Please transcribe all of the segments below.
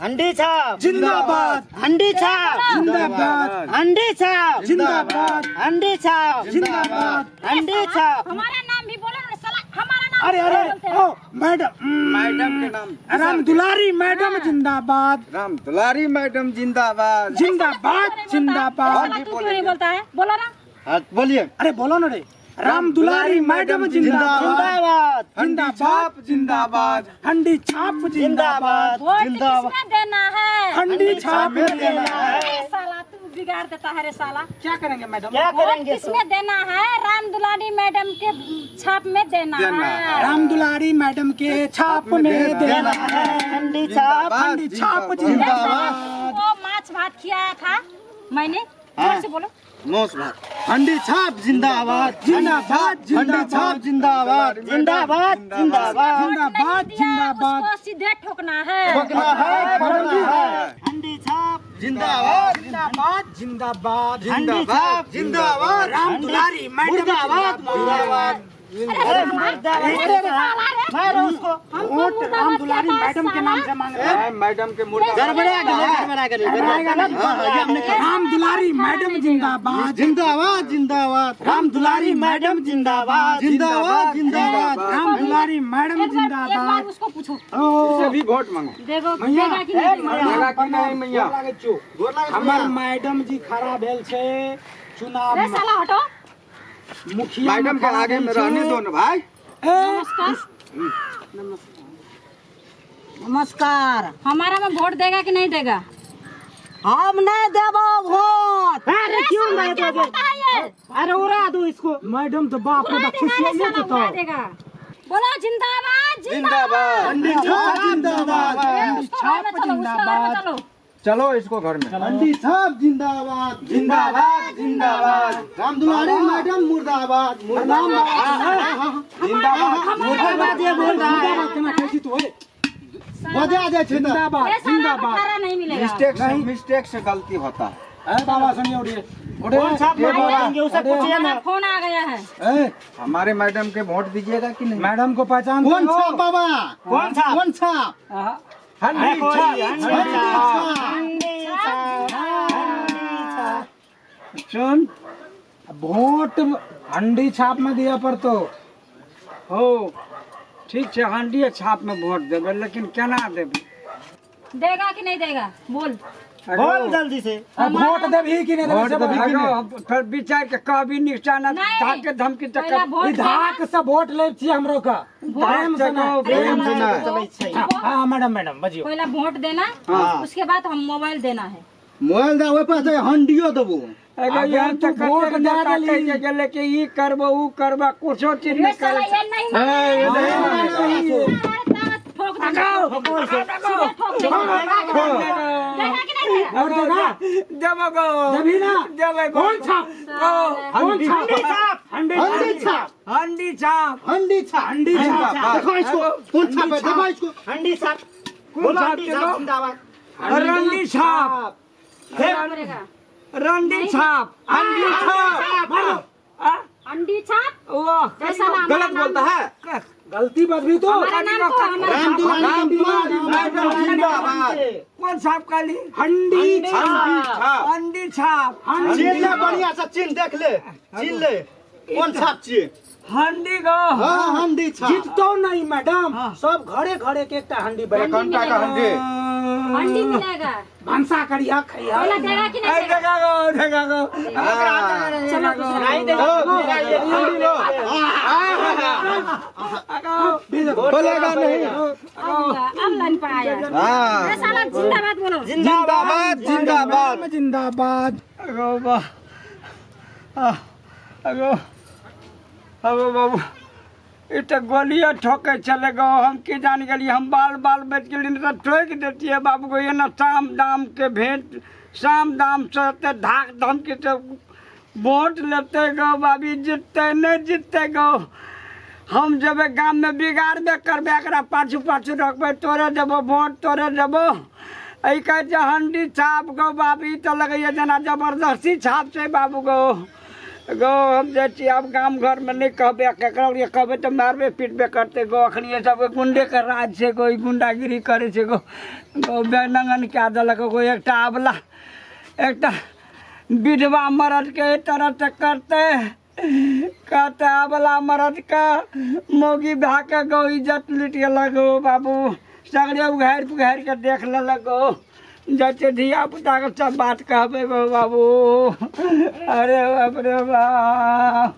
हंडी छाप जिंदाबाद, हंडी छाप जिंदाबाद, हंडी छाप जिंदाबाद, हंडी छाप जिंदाबाद। हंडी छाप। हमारा नाम भी बोलो ना साला, हमारा नाम अरे बोलते अरे हैं। ओ मैडम, मैडम के नाम राम दुलारी मैडम जिंदाबाद, राम दुलारी मैडम जिंदाबाद। जिंदाबाद, जिंदाबाद। साला तू क्यों नहीं बोलता है? बोलो ना। हाँ, बोलिए। अरे बोलो ना रे, राम दुलारी मैडम जिंदाबाद, जिंदाबाद हंडी छाप जिंदाबाद। हंडी छाप जिंदाबाद, वोट जिंदाबाद। किसमें देना है? हंडी छाप में देना है। अरे साला तू बिगाड़ देता है रे साला। क्या करेंगे मैडम? क्या वोट करेंगे? किसमें देना है? राम दुलारी मैडम के छाप में देना है। राम दुलारी मैडम के छाप में देना है, हंडी छाप हंडी छाप ये जिंदाबाद, साला वो माछ भात खिलाया था मैंने, जोर से बोलो। मोस भात। हंडी छाप जिंदाबाद जिंदाबाद, हंडी छाप जिंदाबाद जिंदाबाद जिंदाबाद वोट नहीं जिंदाबाद, दिया, जिंदाबाद। उसको सीधे ठोकना है। ठोकना है ठोकना है। हंडी छाप जिंदाबाद जिंदाबाद, जिंदाबाद, हंडी छाप जिंदाबाद राम दुलारी मैडम मुर्दाबाद जिंदाबाद। मुर्दाबाद अरे मुर्दाबाद मारो उसको। वोट राम दुलारी मैडम के नाम से मांग रहे हैं। मैडम के मुर्दा गड़बड़ा गड़बड़ा राम दुलारी मैडम जिंदाबाद, जिंदाबाद जिंदाबाद राम दुलारी मैडम जिंदाबाद जिंदाबाद जिंदाबाद राम दुलारी मैडम एक बार जिंदाबाद। उसको पूछो, ओ भी वोट मांगो। देखो मैया, देगा कि नहीं देगा। देगा कि नहीं मैया? हमार मैडम जी खड़ा भेल छे चुनाव रे में। साला हटो। मुखिया मैडम के आगे में रहने दो ना भाई। नमस्कार। नमस्कार। हमारा में वोट देगा कि नहीं देगा? हम नहीं देवो वोट। अरे क्यों नहीं क्या दोगे? बोलता है ये? अरे उड़ा दो इसको। मैडम तो बाप रे उड़ा बाप देगा खिसिया रे नहीं साला, तो। उड़ा देगा। बोलो जिंदाबाद जिंदाबाद। हंडी छाप जिंदाबाद उसको घर में छाप चलो, उसको घर में जिंदाबाद। चलो। चलो इसको घर में। हंडी छाप जिंदाबाद जिंदाबाद जिंदाबाद राम दुलारी मैडम मुर्दाबाद मुर्दाबाद मुर्दाबाद ये बोल रहा है। केना कहती तू ओए? बजा दे छे ना। जिंदाबाद, रे साला जिंदाबाद। बखारा नहीं मिलेगा। मिस्टेक से गलती होता है। ए बाबा सुनिए उड़िए। कौन छाप मारेंगे उसे पूछिए ना। हमारा फोन आ गया है। ए हमारे मैडम के वोट दीजिएगा कि नहीं? मैडम को पहचान कौन छाप बाबा? कौन छाप? कौन छाप? हंडी सुन, वोट हंडी छाप में दिया पर तो हो ठीक है, हंडी छाप में वोट देवे, लेकिन केना देवे? देगा कि नहीं देगा? बोल। बोल जल्दी से। अब वोट देबी कि नहीं देबी से बोल। अगो, फिर विचार के कभी निष्ठा न नहीं। धाके धमकी पहला तक वोट देना। विधायक से वोट ले छी हमरो का। प्रेम से ना। प्रेम से ना। हाँ मैडम मैडम बजियो। पहला वोट देना, हाँ। उसके बाद हम मोबाइल देना है। मोबाइल दा ओए पास हंडियो देबो। एगो अगर यहाँ तू तक वोट कते दे नेता देली। कह के गेले कि ई करबो ऊ करबा, कुछो चीज रे नहीं साला करे। ये नहीं ठोक देगा। देगा कि नहीं देगा? वोट देगा? देबो गो। देबी ना? देबे गो। कौन छाप? कौन छाप? हंडी हंडी छाप हंडी छाप। हंडी छाप हंडी छाप। देखो इसको कौन छाप है देखो इसको हंडी छाप कौन छाप हंडी के छाप लो? जिंदाबाद रंडी छाप। करेगा। रंडी छाप। हंडी छाप अंडी छाप। वाह, रे साला हमारा गलत बोलता है। गलती बस भी तो। हमारा नाम को हमारा राम दुलारी राम दुलारी मैडम जिंदाबाद। कौन छाप काली? हंडी छाप हंडी छाप। चिन्ह ले बढ़िया से चिन्ह देख ले चिन्ह ले कौन छाप छिए हंडी गो। हाँ हंडी छाप जीततो नहीं मैडम, सब घरे घरे के एकटा हंडी बने। घंटा का हंडी। अंडी मिलेगा। भंसा करिया खैया। पहला देगा कि नहीं देगा? देखा गो, देखा गो। चलो दूसरा। नहीं देगा हंडी लो बोलेगा नहीं। अब लाइन पर आया। हाँ। रे साला जिंदाबाद बोलो। जिंदाबाद जिंदाबाद। जिंदाबाद। अगो बा, अगो, अगो बाबू, इतना गोलियां ठोके चले गो, हम की जान गली, हम बाल बाल बेच के लिए तो ठोक देती है बाबू को। ये ना शाम दाम के भेंट, शाम दाम से धाक धमकी से वोट लेते गो बाबी, जीतते नहीं जीतते गो। हम जब गांव में बिगाड़बे करबे, एकरा पाछू पाछू रखबे, तोरे देबो वोट, तोरे देबो। ऐ कहे हंडी छाप गो बाबी, तो लगे जना जबरदस्ती छाप से बाबू गो। गो हम जाती अब गांव घर में नहीं कहबे केकरा लिए कहबे तो मारबे पीटबे करते गो अखनी ये सब गुंडे के राज से कोई गुंडागिरी करे से गो बेनंगन क्या दलक गो एकटा आबला एकटा विधवा मर्द के तरह से करते कहते आबला मर्द का मोगी भाके गो इज्जत लुटिए लगो बाबू सगरे उघार पुघार के देख लगो जैसे धिया पुता के सब बात कहबे गो बाबू अरे बाप रे बाप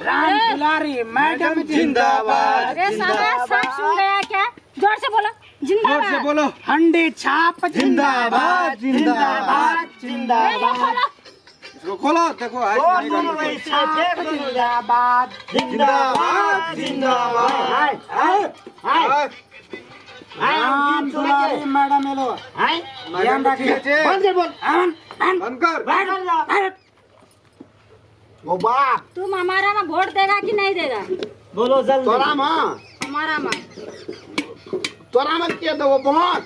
राम दुलारी मैडम जिंदाबाद। अरे साला सब सुन गया क्या? जोर से बोलो जिंदाबाद। से बोलो हंडी छाप जिंदाबाद जिंदाबाद ये जिंदाबाद खोलो। इसको खोलो देखो हाय जिंदाबाद जिंदाबाद जिंदाबाद राम दुलारी मैडम एलो ध्यान रखिए। बंद कर बोल बंद कर ओ बाप तुम हमारा में वोट देगा कि नहीं देगा? बोलो जल्दी तोरा मां हमारा में तोरा में के देबो बहुत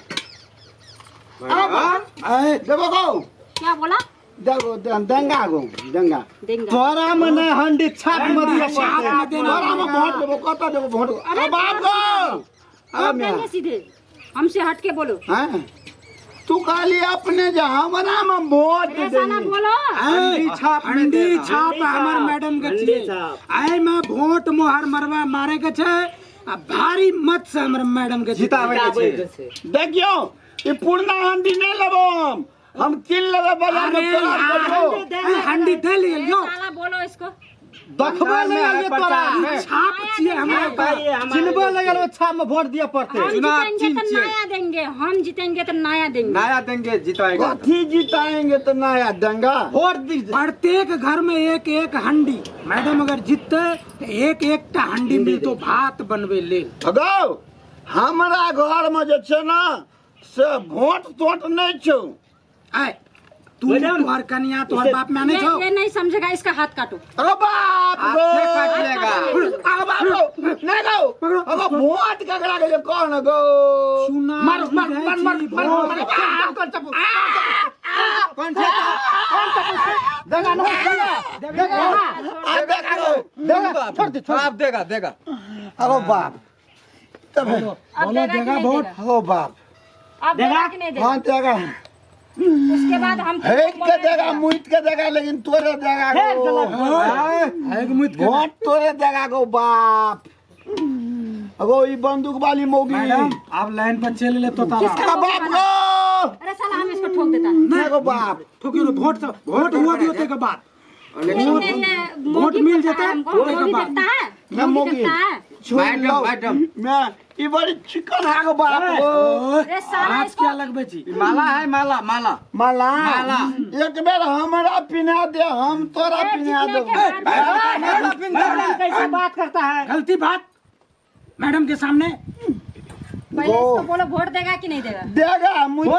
अरे देबो को क्या बोला? देबो दंगा गो दंगा देंगे। तोरा में ने हंडी छाप में दिया पड़ते तोरा में वोट देबो कत देबो वोट अरे बाप गो वोट देंगे सीधे। हमसे हट के बोलो। हैं तू खाली अपने जहां बना में वोट अरे साला दे बोलो। हंडी छाप हमर मैडम के छिए आय में वोट मोहर मरवा मारे के छे आ भारी मत से हमर मैडम के जितावे के छे देखियो ये पूर्णा हंडी नहीं लेबो हम किन लेबे बाजार में तोरा हंडी दे लियो साला बोलो इसको। दखबा ले ये तोरा छाप छिए हमरा चिन्हबो लगल वो छाप में वोट दिया पड़ते हम जीतेंगे तो नया देंगे। हम जीतेंगे तो नया देंगे। नया देंगे जिताएगा कथी जिताएंगे तो नया दंगा वोट दी प्रत्येक घर में एक एक हंडी मैडम अगर जीतते तो एक एक टा हंडी मिलतो भात बनवे ले। अगो हमरा घर में जे छे ना से वोट तोट नहीं छौ आय तू तोहर कन्या तोहर बाप में नहीं छो। ये नहीं समझेगा इसका हाथ काटो। अरे बाप गो हाथ से काट लेगा। अरे बाप गो नहीं गो अगो वोट ककरा के कौन गो सुना मार मार मार मार मार कौन चप्पू कौन सा देगा ना देगा आ देगा छोड़ दे आप देगा देगा अरे बाप तब अब बोलो देगा कि देगा नहीं वोट देगा? हो बाप अब देगा कि नहीं देगा? हाँ देगा उसके बाद हम हेट के देगा मुइत के देगा लेकिन तोरे देगा गो है कि मुझ वोट तोरे देगा गो बाप अगो ई बंदूक वाली मोगी मैडम आप लाइन पर चल ले तो तारा किसका अरे बाप गो अरे साला हम इसको ठोक देता। नहीं गो बाप ठोकी लो वोट हुआ भी होते के बाद वोट मिल जाता है, हमको मोगी देखता है। मैं मोगी मोगी। देखता है। मैडम मैडम मैं ई बड़ी चिकन है गो बाप गो अरे साला आज इसको क्या लगबे छी माला है माला माला माला माला। एक बेर हमरा पिना दे हम तोरा पिना जीतने दो के बाद कैसे बात करता है गलती बात मैडम के सामने। पहले इसको बोलो वोट देगा कि नहीं देगा? देगा मुझे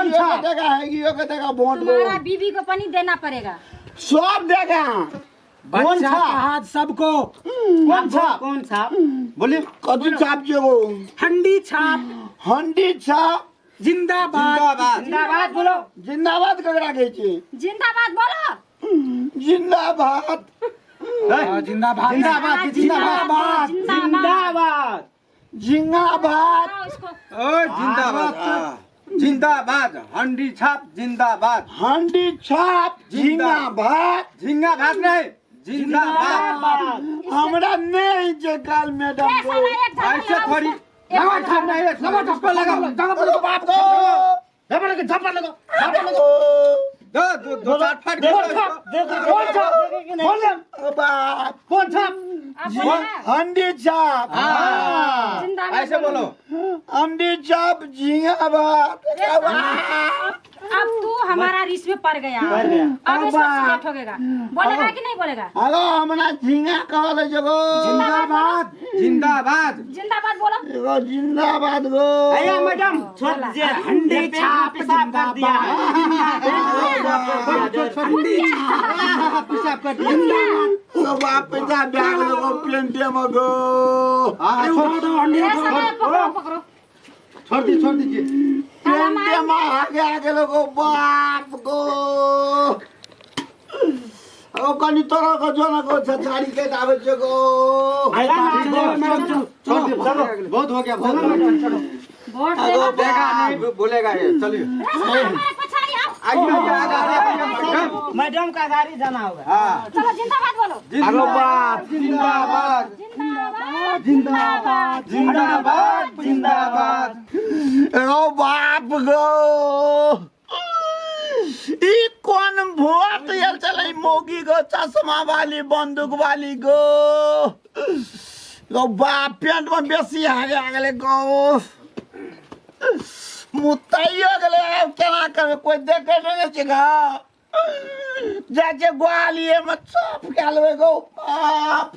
देगा है यो के देगा वोट गो तुम्हारा बीवी को पानी देना पड़ेगा। सब देगा कौन बच्चा सा का हाथ सबको कौन सा बोले कथी छाप जे गो हंडी छाप हंडी छाप जिंदाबाद जिंदाबाद बोलो जिंदाबाद ककरा कहै छै जिंदाबाद बोलो। जिंदाबाद जिंदाबाद जिंदाबाद जिंदाबाद जिंदाबाद। जिंदाबाद हाँ, इसको ओ जिंदाबाद जिंदाबाद हंडी छाप जिंदाबाद हंडी छाप जिंदाबाद झिंगा भाग नहीं जिंदाबाद हमरा नहीं जे काल मैडम ए, को साला एक झापड़ ऐसे लगाओ थोड़ी उसको। एक लगा झापड़ छाप नहीं है लगा छाप पे लगा अरे बाप को झपड़ लगो दो दो चार फट गया कौन छाप बोल बाप कौन छाप आप बोलो ना। हंडी छाप हाँ। जिंदाबाद ऐसे बोलो हंडी छाप जिंदाबाद अब तू हमारा रिस में पड़ गया। अब इसको सीधे ठोकेगा। बोलेगा कि नहीं बोलेगा? हेलो हमरा झिंगा कहले जगो जिंदाबाद जिंदाबाद जिंदाबाद बोलो। एगो जिंदाबाद गो मैडम छोड़ दीजिए हंडी छाप जिंदाबाद हंडी छाप पेशाब कर दिया ओ बाप पैसा ब्याग लगो प्लेंटे में गो हंडी ए, साला पकड़ो पकड़ो। छोड़ दीजिए प्लेंटे में आगे लगो बाप गो ओ कनी तोरा को जोना को छछाड़ी के आवे छे गो चलो बहुत हो गया वोट अगो देगा बेगा नहीं भूलेगा ये चलिए पछाड़ी आओ आइए मैडम का गाड़ी जाना होगा। हाँ चलो जिंदाबाद बोलो अगो बाप जिंदाबाद जिंदाबाद जिंदाबाद जिंदाबाद ओ बाप गो ई कौन वोट यार चले मोगी गो चश्मा वाली बंदूक वाली गो बाप पेंट में बेसी आगे गो मुताइयो गले केना करे कोई देखे नहीं छिगा जाके ग्वालियर में चोप के लेबे गो बाप